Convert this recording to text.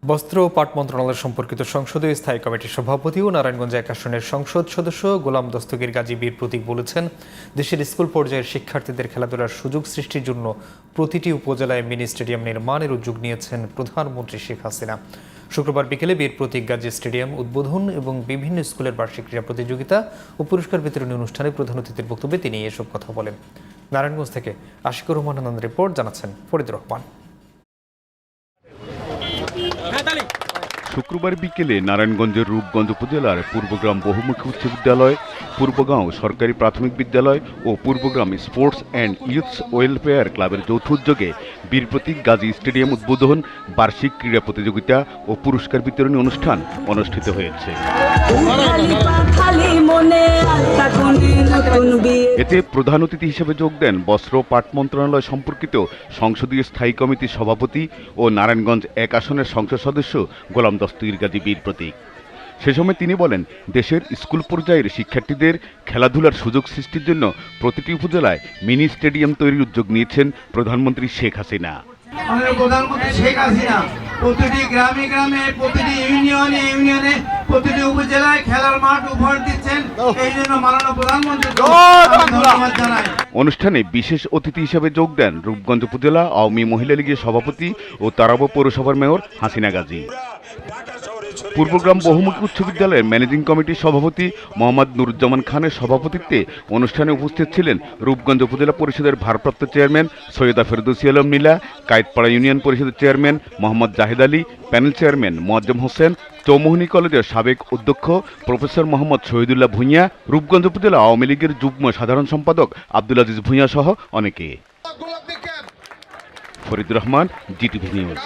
বস্ত্র ও পাট মন্ত্রণালয় সম্পর্কিত সংসদীয় স্থায়ী কমিটির সভাপতি ও নারায়ণগঞ্জ ১ আসনের সংসদ সদস্য গোলাম দস্তগীর গাজী বীর প্রতীক বলেছেন, দেশের স্কুল পর্যায়ের শিক্ষার্থীদের খেলাধুলার সুযোগ সৃষ্টির জন্য প্রতিটি উপজেলায় মিনি স্টেডিয়াম নির্মাণের উদ্যোগ নিয়েছেন প্রধানমন্ত্রী শেখ হাসিনা। শুক্রবার বিকেলে বীর প্রতীক গাজী স্টেডিয়াম উদ্বোধন এবং বিভিন্ন স্কুলের বার্ষিক ক্রীড়া প্রতিযোগিতা ও পুরস্কার বিতরণী অনুষ্ঠানে প্রধান অতিথির বক্তব্যে তিনি এসব কথা বলেন। নারায়ণগঞ্জ থেকে আশিকুর রহমান আনন্দ রিপোর্ট, জানাচ্ছেন ফরিদ রহমান। শুক্রবার বিকেলে নারায়ণগঞ্জের রূপগঞ্জ উপজেলার পূর্বগ্রাম বহুমুখী উচ্চ বিদ্যালয়, পূর্বগাঁও সরকারি প্রাথমিক বিদ্যালয় ও পূর্বগ্রাম স্পোর্টস অ্যান্ড ইয়ুথস ওয়েলফেয়ার ক্লাবের যৌথ উদ্যোগে বীর প্রতীক গাজী স্টেডিয়াম উদ্বোধন, বার্ষিক ক্রীড়া প্রতিযোগিতা ও পুরস্কার বিতরণী অনুষ্ঠান অনুষ্ঠিত হয়েছে। এতে প্রধান অতিথি হিসেবে যোগ দেন বস্ত্র পাট মন্ত্রণালয় সম্পর্কিত সংসদীয় স্থায়ী কমিটির সভাপতি ও নারায়ণগঞ্জ ১ আসনের সংসদ সদস্য গোলাম দস্তগীর গাজী বীর প্রতীক। সে সময় তিনি বলেন, দেশের স্কুল পর্যায়ের শিক্ষার্থীদের খেলাধুলার সুযোগ সৃষ্টির জন্য প্রতিটি উপজেলায় মিনি স্টেডিয়াম তৈরির উদ্যোগ নিয়েছেন প্রধানমন্ত্রী শেখ হাসিনা। প্রধানমন্ত্রী শেখ হাসিনা প্রতিটি গ্রামে গ্রামে, প্রতিটি ইউনিয়নে ইউনিয়নে, প্রতিটি উপজেলায় খেলার মাঠ উপহার দিচ্ছেন। এই জন্য মাননীয় প্রধানমন্ত্রী ধন্যবাদ জানাই। অনুষ্ঠানে বিশেষ অতিথি হিসেবে যোগ দেন রূপগঞ্জ উপজেলা আওয়ামী মহিলা লীগের সভাপতি ও তারাব পৌরসভার মেয়র হাসিনা গাজী। পূর্বগ্রাম বহুমুখী উচ্চ বিদ্যালয়ের ম্যানেজিং কমিটির সভাপতি মোহাম্মদ নুরুজ্জামান খানের সভাপতিত্বে অনুষ্ঠানে উপস্থিত ছিলেন রূপগঞ্জ উপজেলা পরিষদের ভারপ্রাপ্ত চেয়ারম্যান সৈয়দা ফেরদৌসী আলম নীলা, কায়েতপাড়া ইউনিয়ন পরিষদের chairman Mohammad Zahid Ali, panel chairman Moazzem Hossain, Chowmuhani কলেজের সাবেক অধ্যক্ষ প্রফেসর মোহাম্মদ শহীদুল্লাহ ভূঁইয়া, রূপগঞ্জ উপজেলা আওয়ামী লীগের যুগ্ম সাধারণ সম্পাদক আব্দুল আজিজ ভূঁইয়া সহ অনেকে। Farid Rahman, GTV news.